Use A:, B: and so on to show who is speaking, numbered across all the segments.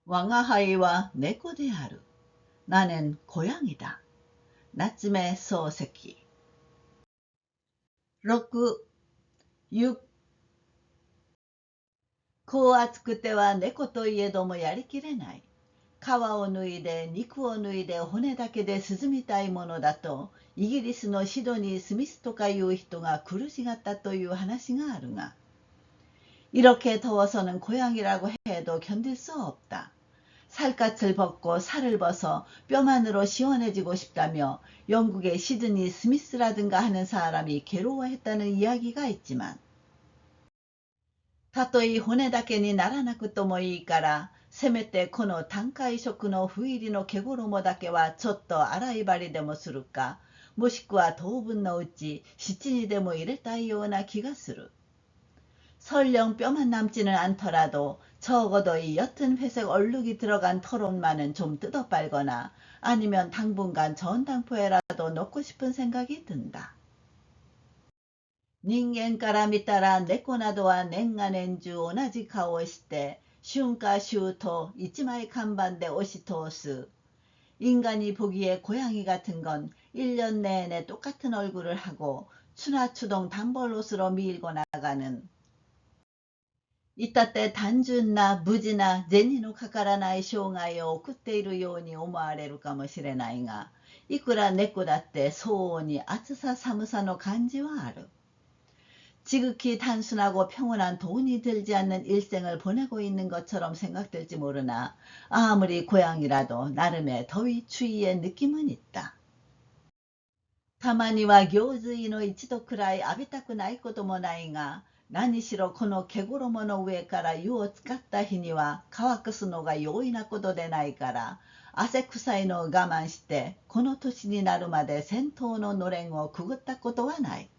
A: 我が輩は猫である。 나는 고양이다. 나츠메 소세키. 6、6、こう暑くては猫といえどもやりきれない。皮を脱いで肉を脱いで骨だけで涼みたいものだとイギリスのシドニー・スミスとかいう人が苦しがったという話があるが、이렇게 더워서는 고양이라고 해도 견딜 수 없다. 살갗을 벗고 살을 벗어 뼈만으로 시원해지고 싶다며 영국의 시드니 스미스라든가 하는 사람이 괴로워했다는 이야기가 있지만, たとえ骨だけにならなくともいいから、せめてこの短海色の不入りの毛衣だけはちょっと洗い張りでもするか、もしくは当分のうち七にでも入れたいような気がする。설령 뼈만 남지는 않더라도 적어도 이 옅은 회색 얼룩이 들어간 털옷만은 좀 뜯어 빨거나 아니면 당분간 전당포에라도 넣고 싶은 생각이 든다. 人間から見たら猫などは年が年中同じ顔をして春夏秋冬一枚看板で押し通す。 인간이 보기에 고양이 같은 건 1년 내내 똑같은 얼굴을 하고 추나추동 단벌옷으로 밀고 나가는, いたって単純な無事な銭のかからない生涯を送っているように思われるかもしれないが、いくら猫だって相応に暑さ寒さの感じはある。 지극히 단순하고 평온한 돈이 들지 않는 일생을 보내고 있는 것처럼 생각될지 모르나 아무리 고양이라도 나름의 더위 추위의 느낌은 있다. たまには行水の一度くらい浴びたくないこともないが、何しろこの毛衣の上から湯を使った日には乾くすのが容易なことでないから、汗臭いのを我慢してこの年になるまで戦闘ののれんをくぐったことはない。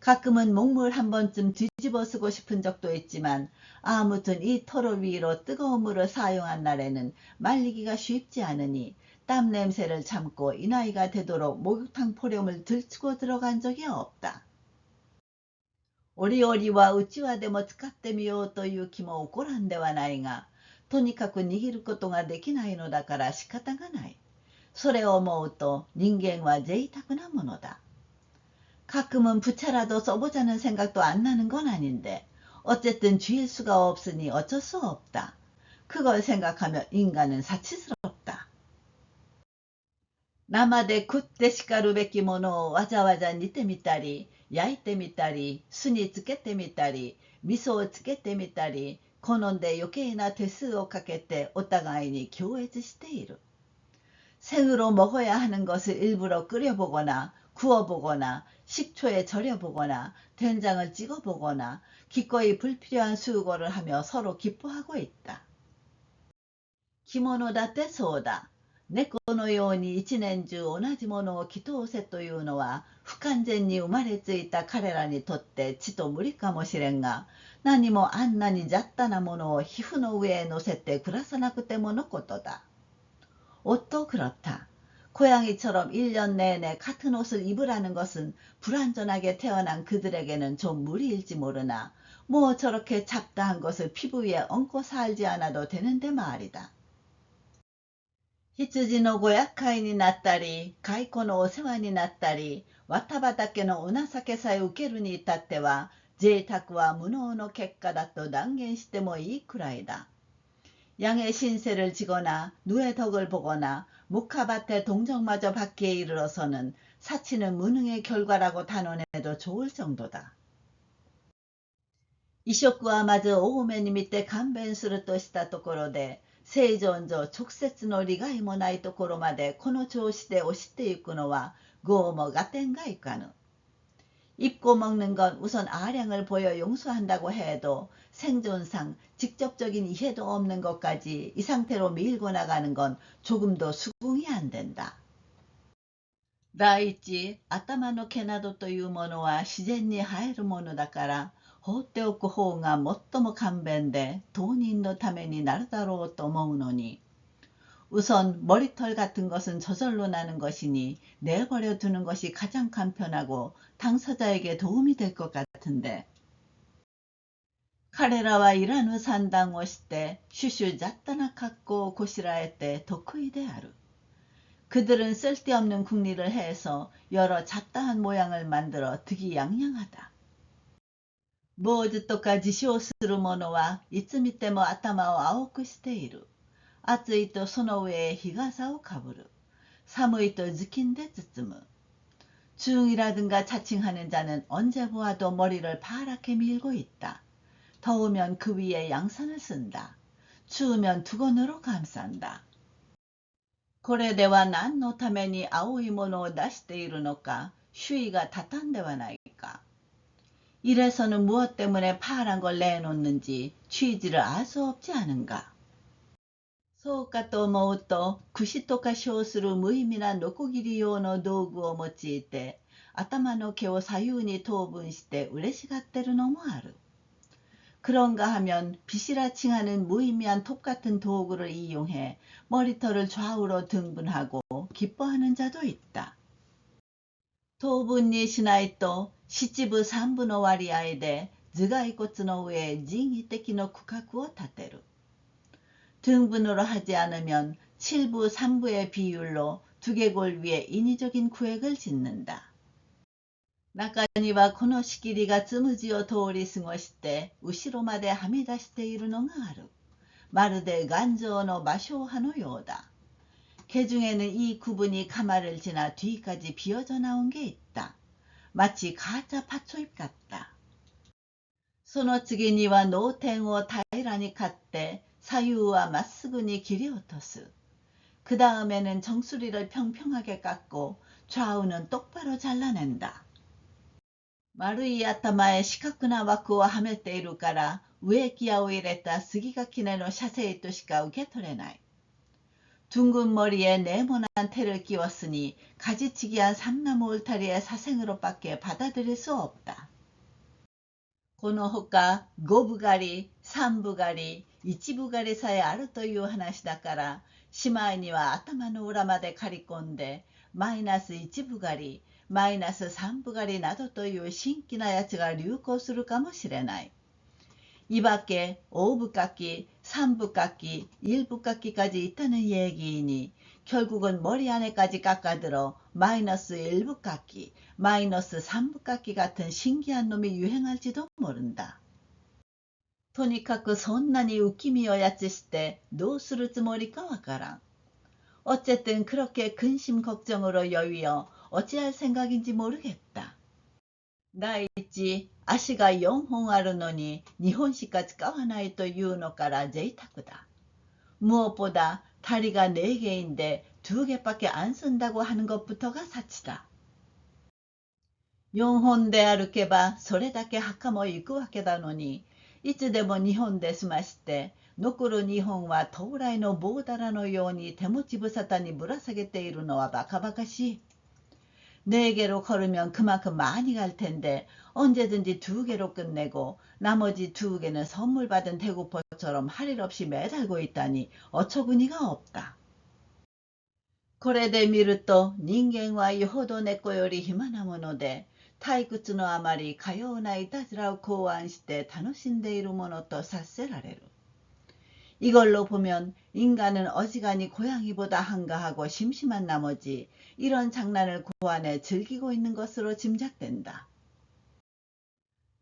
A: 가끔은 목물 한 번쯤 뒤집어 쓰고 싶은 적도 있지만 아무튼 이 털을 위로 뜨거운 물을 사용한 날에는 말리기가 쉽지 않으니 땀 냄새를 참고 이 나이가 되도록 목욕탕 포렴을 들추고 들어간 적이 없다. 折々はうちわでも使ってみようという気も起こらんではないが、とにかく握ることができないのだから仕方がない。それを思うと人間は贅沢なものだ。 가끔은 부채라도 써보자는 생각도 안 나는 건 아닌데 어쨌든 쥐일 수가 없으니 어쩔 수 없다. 그걸 생각하며 인간은 사치스럽다. 生で食ってしかるべきものをわざわざ煮てみたり焼いてみたり味噌をつけてみたり好んで余計な手数をかけてお互いに協悦している。 생으로 먹어야 하는 것을 일부러 끓여보거나 구워보거나 식초에 절여보거나 된장을 찍어보거나 기꺼이 불필요한 수고를 하며 서로 기뻐하고 있다. 着物だってそうだ。猫のように一年中同じものを着通せというのは不完全に生まれついた彼らにとってちと無理かもしれんが、何もあんなに雑多なものを皮膚の上へ乗せて暮らさなくてものことだ。 옷도 그렇다. 고양이처럼 1년 내내 같은 옷을 입으라는 것은 불완전하게 태어난 그들에게는 좀 무리일지 모르나 뭐 저렇게 잡다한 것을 피부 위에 얹고 살지 않아도 되는데 말이다. 羊のご厄介になったり蚕のお世話になったり綿畑のお情けさえ受けるに至っては贅沢は無能の結果だと断言してもいいくらいだ。 양의 신세를 지거나 누의 덕을 보거나 목화밭의 동정마저 받기에 이르러서는 사치는 무능의 결과라고 단언해도 좋을 정도다. 移植はまず多めに見て勘弁するとしたところで正常上直接の利害もないところまでこの調子で押していくのはどうも合点がいかぬ。 입고 먹는 건 우선 아량을 보여 용서한다고 해도 생존상 직접적인 이해도 없는 것까지 이 상태로 밀고 나가는 건 조금도 수긍이 안 된다. 第一、頭の毛などというものは自然に生えるものだから放っておく方が最も簡便で当人のためになるだろうと思うのに、 우선 머리털 같은 것은 저절로 나는 것이니 내버려 두는 것이 가장 간편하고 당사자에게 도움이 될 것 같은데, 彼らはイラヌ産卵をして、シュシュ雑多な格好をこしらえて得意である。그들은 쓸데없는 궁리를 해서 여러 잡다한 모양을 만들어 득이양양하다. 坊主とか自称する者はいつ見ても頭を青くしている。暑いとその上へ日傘をかぶる。寒いと頭巾で包む。중이라든가 자칭하는 자는 언제 보아도 머리를 파랗게 밀고 있다. 더우면 그 위에 양산을 쓴다. 추우면 두건으로 감싼다. これでは何のために青いものを出しているのか、周囲が立たんではないか。 이래서는 무엇 때문에 파란 걸 내놓는지 취지를 알 수 없지 않은가. そうかと思うと、櫛とか称する無意味なノコギリ用の道具を用いて、頭の毛を左右に等分して嬉しがってるのもある。 그런가 하면 빗이라 칭하는 무의미한 톱 같은 도구를 이용해 머리털을 좌우로 등분하고 기뻐하는 자도 있다. 当分にしないと七分三分の割合で頭蓋骨の上へ人為的の区画を立てる。 등분으로 하지 않으면 7부 3부의 비율로 두개골 위에 인위적인 구획을 짓는다. 中にはこの仕切りがつむじを通り過ごして後ろまではみ出しているのがある。まるで頑丈の芭蕉葉のようだ。 개중에는 이 구분이 가마를 지나 뒤까지 비어져 나온 게 있다. 마치 가짜 팥초잎 같다. その次には脳天を平らに刈って左右はまっすぐに切り落とす。 그 다음에는 정수리를 평평하게 깎고 좌우는 똑바로 잘라낸다. 丸い頭へ四角な枠をはめているから植木矢を入れた杉垣根の写生としか受け取れない。 둥근 머리에 네모난 테를 끼웠으니 가지치기한 삼나무 울타리의 사생으로밖에 받아들일 수 없다. このほか五分狩り、三分狩り、一分狩りさえあるという話だから、しまいには頭の裏まで刈り込んで、マイナス一分狩り、マイナス三分狩りなどという新規なやつが流行するかもしれない。 이 밖에 5부 깎기, 3부 깎기, 1부 깎기까지 있다는 얘기이니 결국은 머리 안에까지 깎아들어 마이너스 1부 깎기, 마이너스 3부 깎기 같은 신기한 놈이 유행할지도 모른다. とにかくそんなに浮き身をやつしてどうするつもりかわからん。 어쨌든 그렇게 근심 걱정으로 여위어 어찌할 생각인지 모르겠다. 나 있지足が4本あるのに2本しか使わないというのから贅沢だ。 무엇보다 다리가 4개인데 2개밖에 안 쓴다고 하는 것부터가 사치다. 4本で歩けばそれだけ墓も行くわけだのに、いつでも2本で済まして、残る2本は到来の棒だらのように手持ち無沙汰にぶら下げているのはバカバカしい。 4개로 걸으면 그만큼 많이 갈 텐데 언제든지 2개로 끝내고 나머지 2개는 선물 받은 대구포처럼 할 일 없이 매달고 있다니 어처구니가 없다. これで見ると人間はよほど猫より暇なもので、退屈のあまりかようないたずらを考案して楽しんでいるものと察せられる。 이걸로 보면 인간은 어지간히 고양이보다 한가하고 심심한 나머지 이런 장난을 고안해 즐기고 있는 것으로 짐작된다.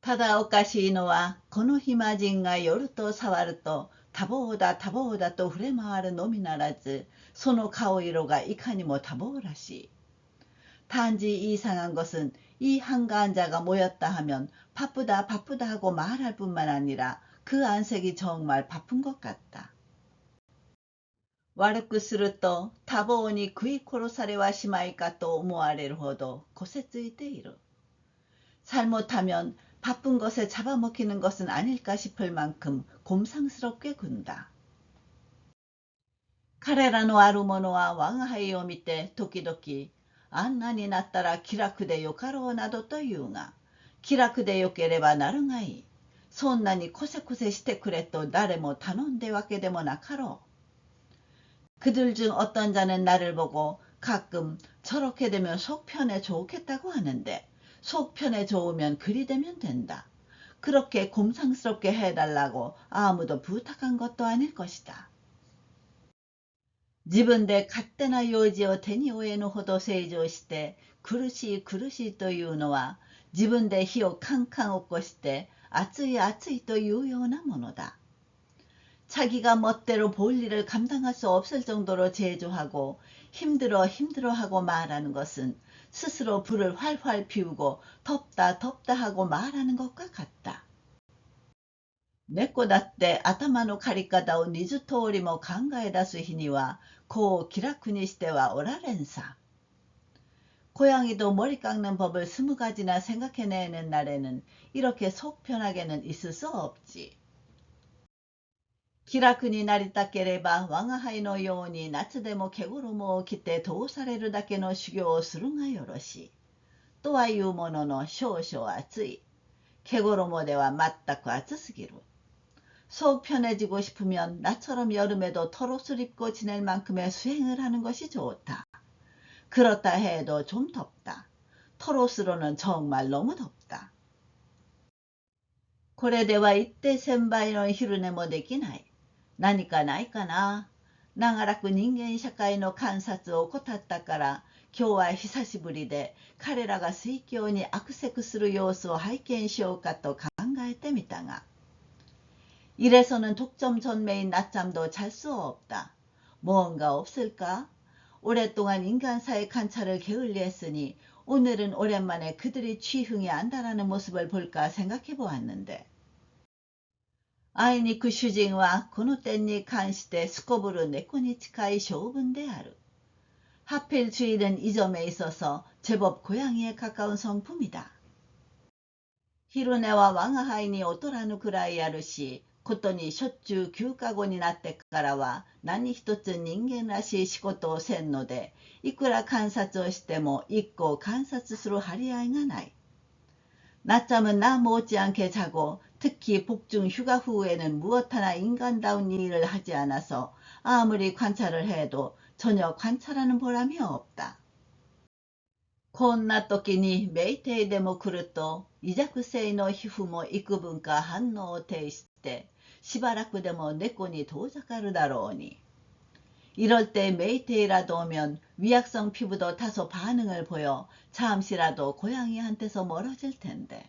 A: ただおかしいのはこの暇人が夜と触ると多忙だ多忙だと触れ回るのみならず、その顔色がいかにも多忙らしい。 단지 이상한 것은 이 한가한 자가 모였다 하면 바쁘다 바쁘다 하고 말할 뿐만 아니라 그 안색이 정말 바쁜 것 같다. 悪くすると多忙に食い殺されはしまいかと思われるほどこせついている。 잘못하면 바쁜 것에 잡아먹히는 것은 아닐까 싶을 만큼 곰상스럽게 군다. 彼らのあるものは我が輩を見て時々あんなになったら気楽でよかろうなどと言うが、気楽でよければなるがいい。そんなにこせこせしてくれと誰も頼んでわけでもなかろう。 그들 중 어떤 자는 나를 보고 가끔 저렇게 되면 속 편해 좋겠다고 하는데 속 편해 좋으면 그리 되면 된다. 그렇게 곰상스럽게 해달라고 아무도 부탁한 것도 아닐 것이다.自分で 勝手な用事を手に負えぬほど成長して苦しい苦しいというのは自分で火をカンカン起こして熱い熱いというようなものだ. 자기가 멋대로 볼일을 감당할 수 없을 정도로 제조하고 힘들어 힘들어하고 말하는 것은 스스로 불을 활활 피우고 덥다 덥다 하고 말하는 것과 같다. 猫だって頭の借り方を20通りも考え出す日にはこう気楽にしてはおられんさ. 고양이도 머리 깎는 법을 20가지나 생각해내는 날에는 이렇게 속 편하게는 있을 수 없지. 気楽になりたければ我が輩のように夏でも毛衣を着て通されるだけの修行をするがよろしい。とはいうものの少々暑い。毛衣では全く暑すぎる。속 편해지고 싶으면 나처럼 여름에도 털옷을 입고 지낼 만큼의 수행을 하는 것이 좋다. 그렇다 해도 좀 덥다. 털옷으로는 정말 너무 덥다. これでは一定千倍の昼寝もできない。何かないかな。長らく人間社会の観察を怠ったから今日は久しぶりで彼らが水郷に悪せする様子を拝見しようかと考えてみたが 이래서는 독점 전매인 낮잠도 잘 수 없다. 뭔가 없을까? 오랫동안 인간사의 관찰을 게을리했으니 오늘은 오랜만에 그들이 취흥이 안다라는 모습을 볼까 생각해 보았는데 あいにく主人はこの点に関してすこぶる猫に近い性分である. 하필 주인은 이 점에 있어서 제법 고양이에 가까운 성품이다. 히루네와 왕아하이니 오토라누 그라이あるしことにしょっちゅう休暇後になってからは何一つ人間らしい仕事をせんのでいくら観察をしても一個観察する張り合いがない. 낮잠은 나 못지않게 자고 특히 복중 휴가 후에는 무엇 하나 인간다운 일을 하지 않아서 아무리 관찰을 해도 전혀 관찰하는 보람이 없다. こんな時に酩酊でも来ると胃弱性の皮膚も幾分か反応を呈してしばらくでも猫に遠ざかるだろうに. 이럴 때 메이테이라도 오면 위약성 피부도 다소 반응을 보여 잠시라도 고양이한테서 멀어질 텐데.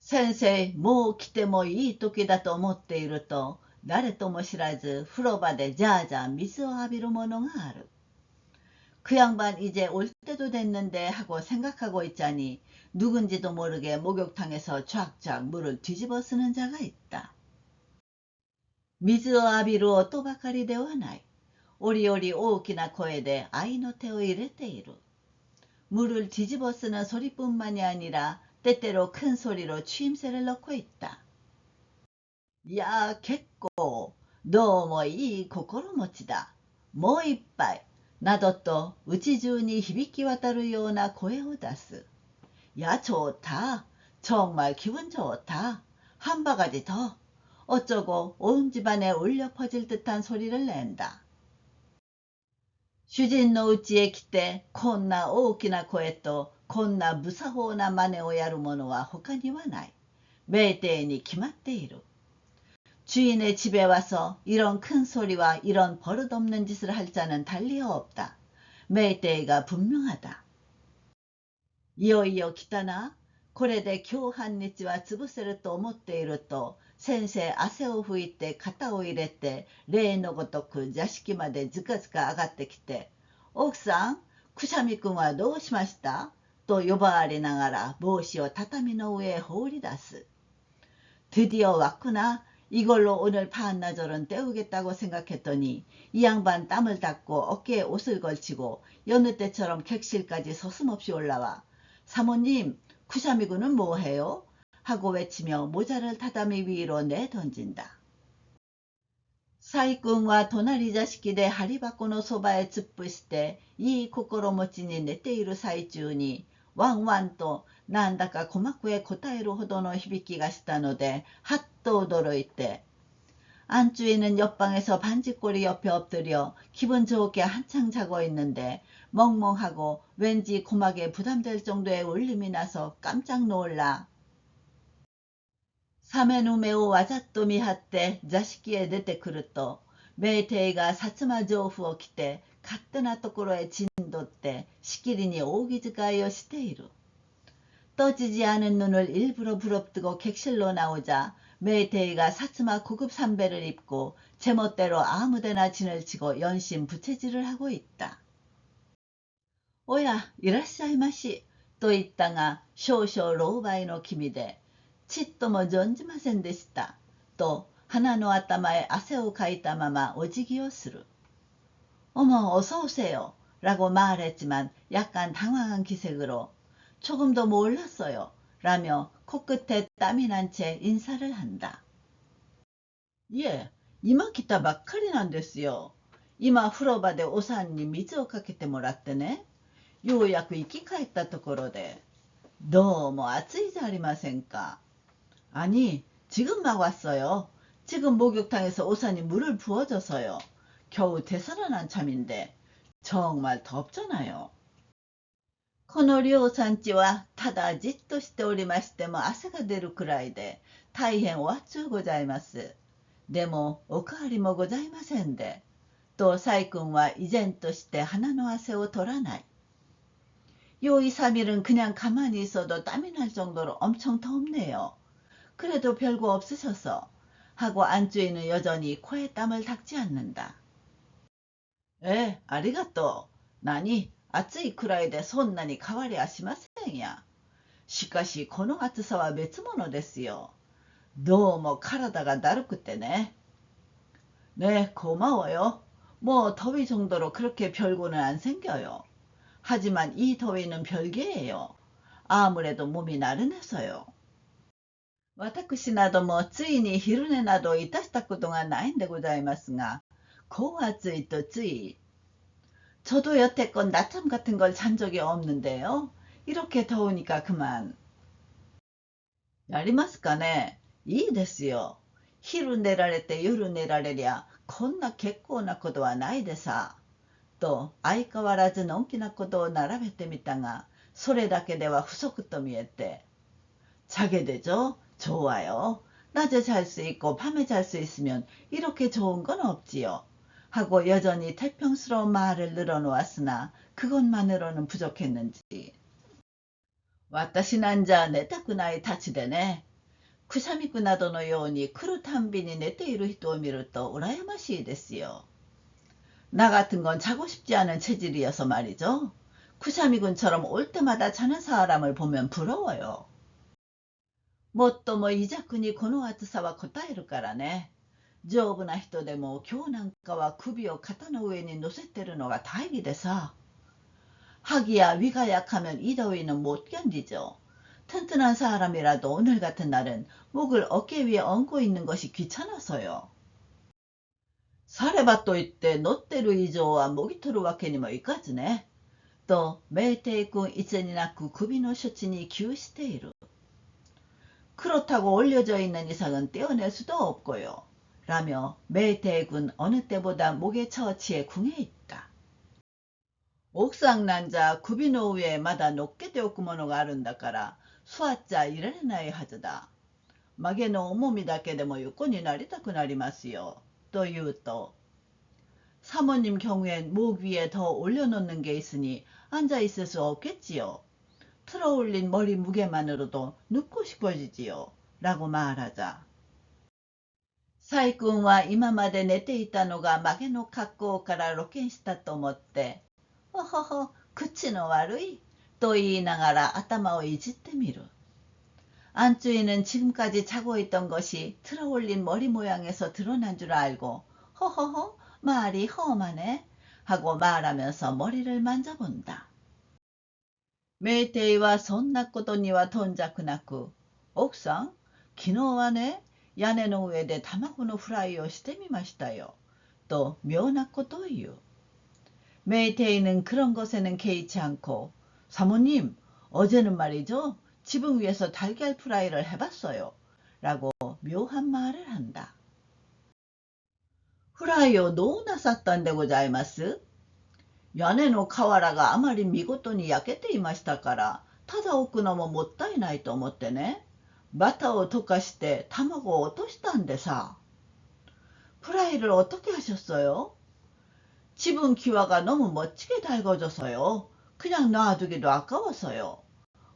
A: 先生、もう来てもいい時だと思っていると、誰とも知らず風呂場でじゃあじゃあ水を浴びるものがある. 그 양반 이제 올 때도 됐는데 하고 생각하고 있자니 누군지도 모르게 목욕탕에서 쫙쫙 물을 뒤집어 쓰는 자가 있다. 水を浴びる音ばかりではない. 오리오리 大きな声で愛の手を入れている. 물을 뒤집어 쓰는 소리뿐만이 아니라 때때로 큰 소리로 추임새를 넣고 있다. 야, 겠고, 너무いい心持ちだ. もう一杯. などと家中に響き渡るような声を出す. 야, 좋다. 정말 기분 좋다. 한 바가지 더. 어쩌고 온 집안에 울려 퍼질 듯한 소리를 낸다. 主人の家へ来てこんな大きな声とこんな無作法な真似をやる者は他にはない. 매대니 決まっている. 주인의 집에 와서 이런 큰 소리와 이런 버릇없는 짓을 할 자는 달리 없다. 매대가 분명하다. いよいよ来たな. これで今日半日は潰せると思っていると先生汗を拭いて肩を入れて例のごとく座敷までずかずか上がってきて奥さんくしゃみくんはどうしましたと呼ばわりながら帽子を畳の上へ放り出す. 드디어 왔구나. 이걸로 오늘 반나절은 때우겠다고 생각했더니 이 양반 땀을 닦고 어깨에 옷을 걸치고 여느 때처럼 객실까지 서슴없이 올라와 사모님 쿠샤미군은 뭐해요? 하고 외치며 모자를 타다미 위로 내던진다. 사이꾼과 도나리 자식이 내 하리바코노 소바에 즈부시대 이 코코로모치니 네테이루 사이주니 왕완 또なんだか鼓膜へ答えるほどの響きがしたのではっと驚いて 안주인은 옆방에서 반지꼬리 옆에 엎드려 기분 좋게 한창 자고 있는데 멍멍하고 왠지 고막에 부담될 정도의 울림이 나서 깜짝 놀라 冷めの目をわざと見張って座敷へ出てくると、名帝が薩摩上布を着て勝手なところへ陣取ってしきりに扇使いをしている。떠지지 않은 눈을 일부러 부릅뜨고 객실로 나오자 메이테이가 사츠마 고급 삼배를 입고 제멋대로 아무데나 진을 치고 연신 부채질을 하고 있다. 오야, 이라시아이마시. 또 있다가 쇼쇼 로우바이노 키미데 칫도 뭐 존지마센 데시다. 또 하나노 아따마에 아세오 가이따마마 오지기요 스루. 어머, 어서 오세요. 라고 말했지만 약간 당황한 기색으로 조금도 몰랐어요. 라며 코끝에 땀이 난 채 인사를 한다. 예, 이마 기타 바카리なんですよ. 이마 후로바데 오사님 미즈오 가케테 모랐더네. 요약 이키카했다ところで. 너무 暑いじゃありませんか. 아니, 지금 막 왔어요. 지금 목욕탕에서 오사님 물을 부어줘서요. 겨우 되살아난 참인데 정말 덥잖아요. この両産地はただじっとしておりましても汗が出るくらいで大変お暑うございます。でもおかわりもございませんで。とサイ君は依然として鼻の汗を取らない。요 2, 3일은 그냥 가만히 있어도 땀이 날 정도로 엄청 덥네요. 그래도 별거 없으셔서 하고 안주인은 여전히 코에 땀을 닦지 않는다. 에, 아리가또. 나니 暑いくらいでそんなに変わりはしませんや。しかしこの暑さは別物ですよ。どうも体がだるくてね。네, 고마워요. 뭐 더위 정도로 그렇게 별거는 안 생겨요. 하지만 이 더위는 별개예요. 아무래도 몸이 나른해서요. 私などもついに昼寝などいたしたことがないんでございますが、こう暑いとつい 저도 여태껏 낮잠 같은 걸 잔 적이 없는데요. 이렇게 더우니까 그만. やりますかね。いいですよ。昼寝られて夜寝られりゃこんな結構なことはないでさ。と相変わらずのんきなことを並べてみたが、それだけでは不足と見えて。자게 되죠? 좋아요. 낮에 잘 수 있고 밤에 잘 수 있으면 이렇게 좋은 건 없지요. 하고 여전히 태평스러운 말을 늘어놓았으나 그것만으로는 부족했는지. 私なんじゃ寝たくないたちでね。くしゃみくなどのように来るたんびに寝ている人を見ると羨ましいですよ。나 같은 건 자고 싶지 않은 체질이어서 말이죠. 쿠샤미군처럼 올 때마다 자는 사람을 보면 부러워요. もっともいざくにこの暑さは答えるからね。丈夫な人でも今日なんかは首を肩の上に乗せてるのが大義でさ。하기야 위가 약하면 이 더위는 못 견디죠. 튼튼한 사람이라도 오늘 같은 날은 목을 어깨 위에 얹고 있는 것이 귀찮아서요. さればといって乗ってる以上はもぎ取るわけにもいかずね。とメイテイ君いつになく首の処置に窮している。그렇다고 올려져 있는 이상은 떼어낼 수도 없고요. 라며 메이테이군 어느 때보다 목의 처치에 궁해 있다. 옥상 난자 구비 노위에 마다 높게 되었구먼노가 아른다까라 수아자 이래나이 하즈다. 마게の重みだけでも横になりたくなりますよ。と言うと、사모님 경우엔 목 위에 더 올려놓는 게 있으니 앉아 있을 수 없겠지요. 틀어올린 머리 무게만으로도 눕고 싶어지지요. 라고 말하자. サイ君は今まで寝ていたのが曲げの格好から露見したと思って、ほほほ、口の悪いと言いながら頭をいじってみる。안주인은 지금까지 자고 있던 것이 틀어올린 머리 모양에서 드러난 줄 알고 허허허 말이 험하네 하고 말하면서 머리를 만져본다. 메이테이와そんなことには頓着なく、奥さん、昨日はね、屋根の上で卵のフライをしてみましたよ。또 묘나ことを言う。메이테이는 그런 것에는 개의치 않고, 사모님, 어제는 말이죠. 지붕 위에서 달걀 프라이를 해봤어요. 라고 묘한 말을 한다. フライをどうなさったんでございます？屋根の瓦があまり見事に焼けていましたから、ただ置くのももったいないと思ってね。バターを溶かして卵を落としたんでさ. 프라이를 어떻게 하셨어요? 집은 기와가 너무 멋지게 달궈져서요. 그냥 놔두기도 아까워서요.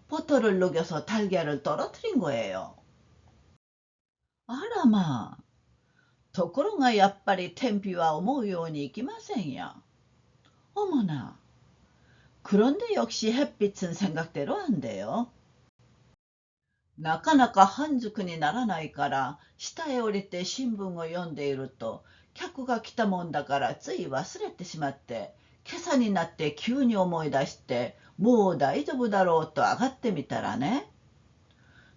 A: 버터를 녹여서 달걀을 떨어뜨린 거예요. 아라마. ところがやっぱり天日は思うようにいきませんよ. 어머나. 그런데 역시 햇빛은 생각대로 안 돼요. なかなか半熟にならないから下へ降りて新聞を読んでいると客が来たもんだからつい忘れてしまって今朝になって急に思い出してもう大丈夫だろうと上がってみたらね.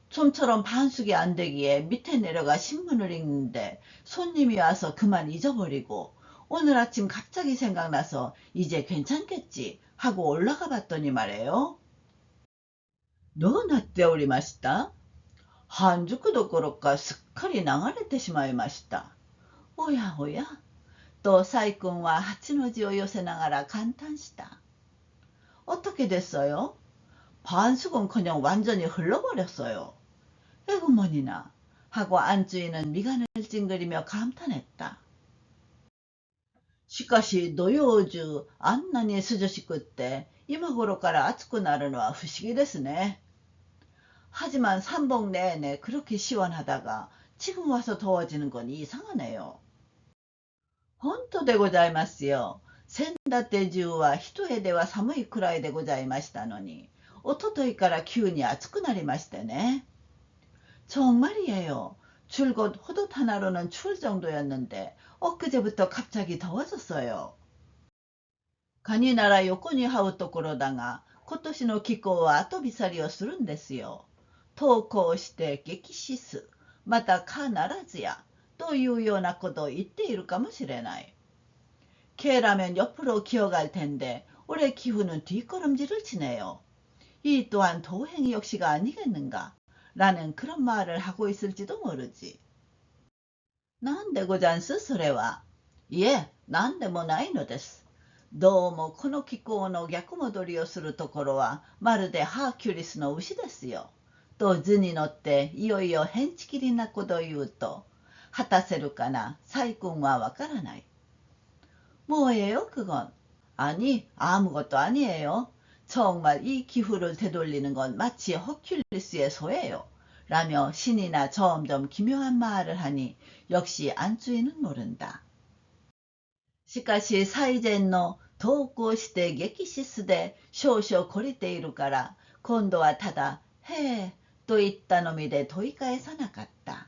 A: 좀처럼 반숙이 안 되기에 밑에 내려가 신문을 읽는데 손님이 와서 그만 잊어버리고 오늘 아침 갑자기 생각나서 이제 괜찮겠지 하고 올라가 봤더니 말이에요. どうなっておりました? 半熟どころかすっかり流れてしまいました。おやおや、と細君は八の字を寄せながら感嘆した。어떻게 됐어요? 반숙은커녕 완전히 흘러버렸어요. 에구머니나 하고 안주인은 미간을 찡그리며 감탄했다. しかし土曜中あんなに涼しくって今頃から暑くなるのは不思議ですね. 하지만 삼복 내내 그렇게 시원하다가 지금 와서 더워지는 건 이상하네요. 本当でございますよ。先だって中は一重では寒いくらいでございましたのに、おとといから急に暑くなりましてね. 정말이에요. 줄곧 호돛 하나로는 추울 정도였는데 엊그제부터 갑자기 더워졌어요. 蚊になら横に這うところだが、今年の気候は後びさりをするんですよ。投稿して激死す、また蚊ならずや、というようなことを言っているかもしれない. 개라면 옆으로 기어갈 텐데 올해 기후는 뒷걸음질을 치네요. 이 또한 도행이 역시가 아니겠는가? 라는 그런 말을 하고 있을지도 모르지. なんでござんすそれは. 예, なんでもないのです. どうもこの気候の逆戻りをするところはまるでハーキュリスの牛ですよ。と図に乗っていよいよ変ちきりなことを言うと、果たせるかな、細君はわからない。뭐예요 그건? 아니, 아무것도 아니에요. 정말 이 기후를 되돌리는 건 마치 허큘리스의 소예요. 라며 신이나 점점 기묘한 말을 하니 역시 안주인은 모른다. しかし最前の投稿して激死すで少々懲りているから今度はただ「へえ」と言ったのみで問い返さなかった。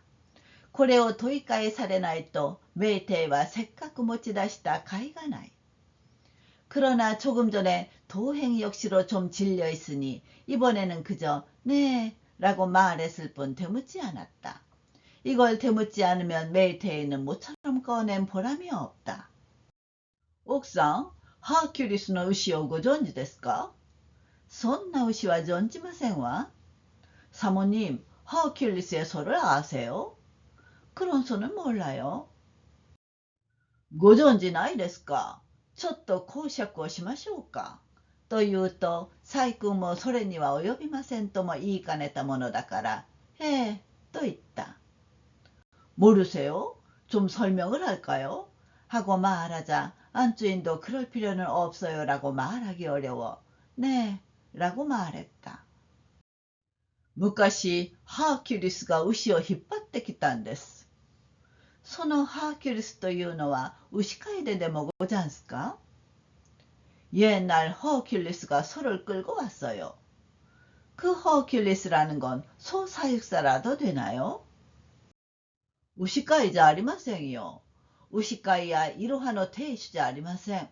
A: これを問い返されないとメイテイはせっかく持ち出した甲斐がない。그러나 조금 전에 도행이 역시로 좀 질려 있으니 이번에는 그저 네 라고 말했을 뿐 되묻지 않았다. 이걸 되묻지 않으면 메이테이는 모처럼 꺼낸 보람이 없다. 옥상, 하큐리스의 의시をご存知ですか? そんな牛は存じませんわ. 사모님, 하큐리스의 소를 아세요? 그런 소는 몰라요. ご存じないですか?ちょっと講釈をしましょうか。と言うと、細君もそれには及びませんとも言いかねたものだから、へえ、と言った。모르세요? 좀 설명을 할까요? 하고 말하자 안주인도 그럴 필요는 없어요 라고 말하기 어려워. 네, 라고 말했다. 昔、ハーキュリスが牛を引っ張ってきたんです。そのハーキュリスというのは牛飼いででもござんすか? 옛날 허큘리스가 소를 끌고 왔어요. 그 허큘리스라는 건 소 사육사라도 되나요? 牛飼いじゃありませんよ。牛飼いやいろはの亭主じゃありません。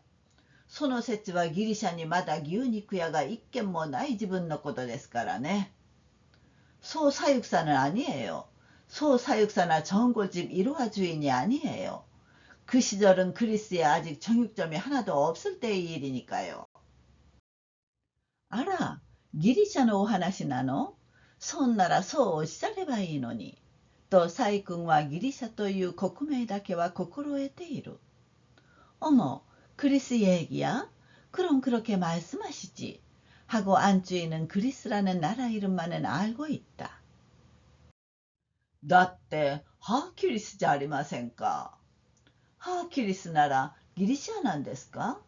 A: その説はギリシャにまだ牛肉屋が一軒もない自分のことですからね。소 사육사는 아니에요. 소 사육사나 전골집 이로하 주인이 아니에요. 그 시절은 그리스에 아직 정육점이 하나도 없을 때의 일이니까요. 알아, 기리샤의お話なの?そんならそうおっしゃればいいのに。と細君はギリシャという国名だけは心得ている。어머, 그리스 얘기야? 그럼 그렇게 말씀하시지. 하고 안주인은 그리스라는 나라 이름만은 알고 있다. だってハーキュリスじゃありませんか。ハーキュリスならギリシャなんですか。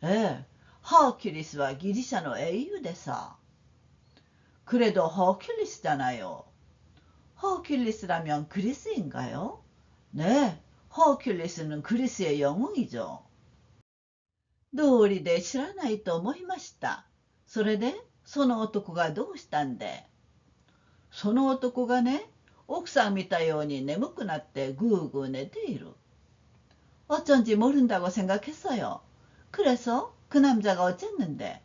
A: ええ、ハーキュリスはギリシャの英雄でさ。그래도허큘리스잖아요。허큘리스라면 그리스인가요? 네, 허큘리스는 그리스의 영웅이죠. 道理で知らないと思いました。それで、その男がどうしたんで。その男がね、奥さん見たように眠くなってぐうぐう寝ている。어쩐지 모른다고 생각했어요. 그래서 그 남자가 어쨌는데.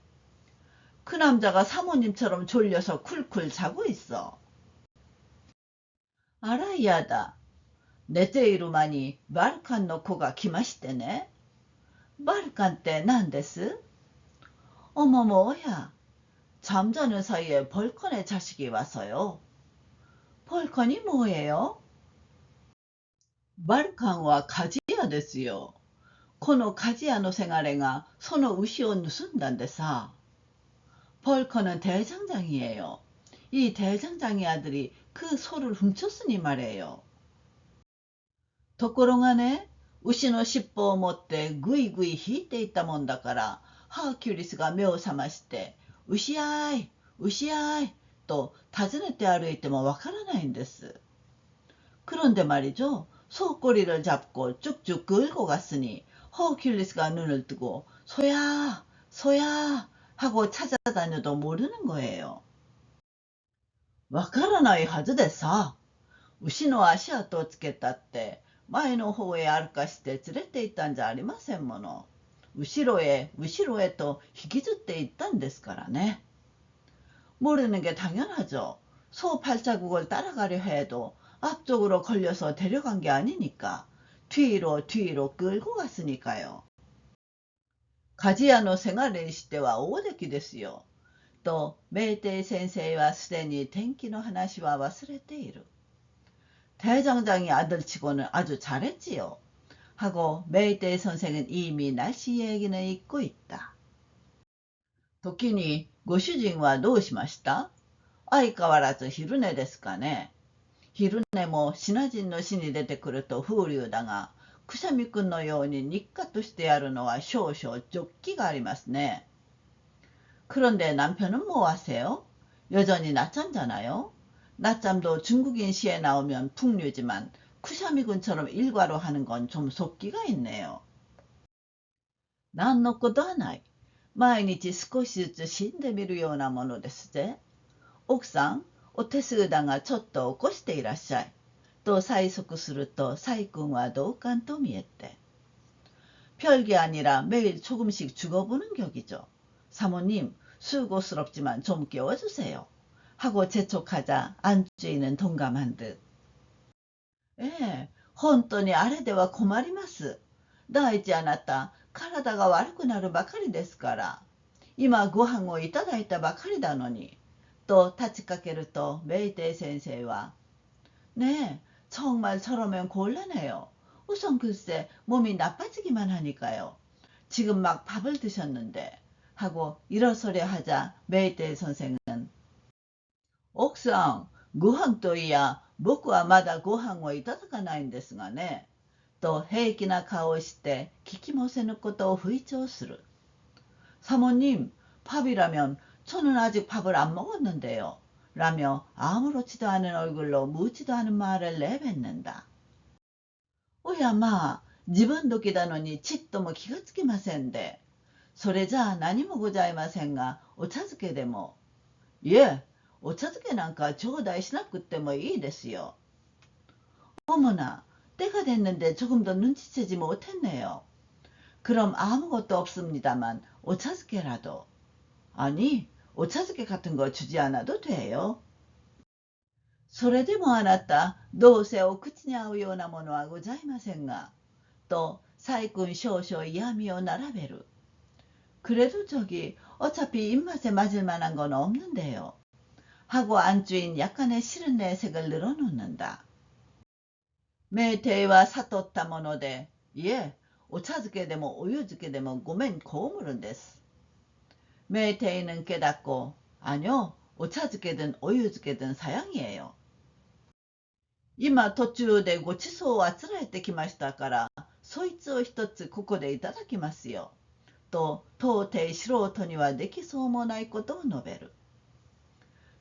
A: 그 남자가 사모님처럼 졸려서 쿨쿨 자고 있어. 아라이야다. 寝ている間にバルカンの子が来ましてね。バルカンって何です？ 어머 뭐야. 잠자는 사이에 벌컨의 자식이 와서요. 벌컨이 뭐예요? 바르칸は 가지야 ですよ。この鍛冶屋のせがれがその牛を盗んだんでさ。벌컨은 대장장이에요. 이 대장장이 아들이 그 소를 훔쳤으니 말이에요. ところがね、牛の尻尾を持ってぐいぐい引いていったもんだから、ハーキュリスが目を覚まして、牛やい、牛やい、と尋ねて歩いてもわからないんです。그런데 말이죠. 소꼬리를 잡고 쭉쭉 끌고 갔으니 허큘리스가 눈을 뜨고 소야, 소야 하고 찾아다녀도 모르는 거예요. わからないはずでさ。牛の足跡をつけたって前の方へ歩かして連れて行ったんじゃありませんもの。後ろへ後ろへと引きずって行ったんですからね。모르는 게 당연하죠. 소 발자국을 따라가려 해도 앞쪽으로 걸려서 데려간 게 아니니까 뒤로 뒤로 끌고 갔으니까요. 가지야노 생활의 시대와 오대기 됐어요. 또 메이테이先生は すでに天気の話は忘れている。 대장장이 아들치고는 아주 잘했지요. 하고 메이테이 선생은 이미 날씨 얘기는 잊고 있다. 時にご主人はどうしました？相変わらず昼寝ですかね。昼寝もシナ人の詩に出てくると風流だが、くしゃみくんのように日課としてやるのは少々좁기가ありますね。그런데 남편은 뭐 하세요? 여전히 낮잠자나요? 낮잠도 중국인 시에 나오면 풍류지만 쿠샤미군처럼 일과로 하는 건 좀 속기가 있네요. 何のことはない。毎日少しずつ死んでみるようなものですぜ。奥さん、お手数だがちょっと起こしていらっしゃい。と催促するとサイ君は同感と見えて。별게 아니라 매일 조금씩 죽어보는 격이죠. 사모님, 수고스럽지만 좀 깨워주세요. 하고 재촉하자 안주인은 동감한 듯. 예, 本当にあれでは困ります。大事あなた、体が悪くなるばかりですから。今ご飯をいただいたばかりなのに。또立ちかけると메이테이先生は 네, 정말 저러면 곤란해요. 우선 글쎄 몸이 나빠지기만 하니까요. 지금 막 밥을 드셨는데 하고 일어서려 하자 메이테이 선생은 옥상, ご飯といや僕はまだご飯をいただかないんですがね。 또平気な顔をして聞きもせぬことを吹聴する。 사모님, 밥이라면 저는 아직 밥을 안 먹었는데요. 라며 아무렇지도 않은 얼굴로 묻지도 않은 말을 내뱉는다. 오야마, 自分時なのにちっとも気がつきませんで。 それじゃあ何もございませんが、お茶漬けでも。いえ、お茶漬けなんか頂戴しなくってもいいですよ。 어머나, 때가 됐는데 조금도 눈치채지 못했네요. 그럼 아무것도 없습니다만 오차즈케라도. 아니, 오차즈케 같은 거 주지 않아도 돼요. それでもあなた、どうせお口に合うようなものはございませんが。と、사이꾼少々嫌味を 並べる. 그래도 저기 어차피 입맛에 맞을 만한 건 없는데요. 하고 안주인 약간의 싫은 내색을 늘어놓는다. 메이테이와 사토타 모노데, 예, 오차즈케でも 우유즈케でも 고멘 고무른です. 메이테이는 깨닫고, 아니요, 오차즈케든 우유즈케든 사양이에요. 今途中でご馳走をあつらえてきましたから、そいつを一つここでいただきますよ。또到底素人にはできそうもないことを述べる。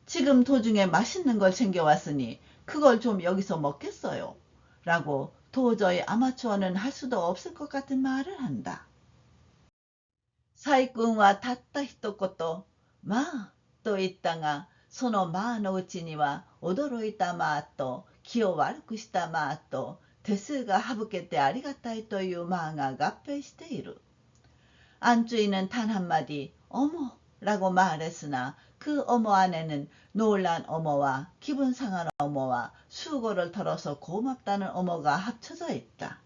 A: 지금 도중에 맛있는 걸 챙겨왔으니 그걸 좀 여기서 먹겠어요. 라고 도저히 아마추어는 할 수도 없을 것 같은 말을 한다. 사익군과 다tta 히토코토 마と言ったが、そのまあのうちには驚いたまあと気を悪くしたまあと手数が省けてありがたいというまあが合併している。 안주인은 단 한마디 어머 라고 말했으나 그 어머 안에는 놀란 어머와 기분 상한 어머와 수고를 털어서 고맙다는 어머가 합쳐져 있다.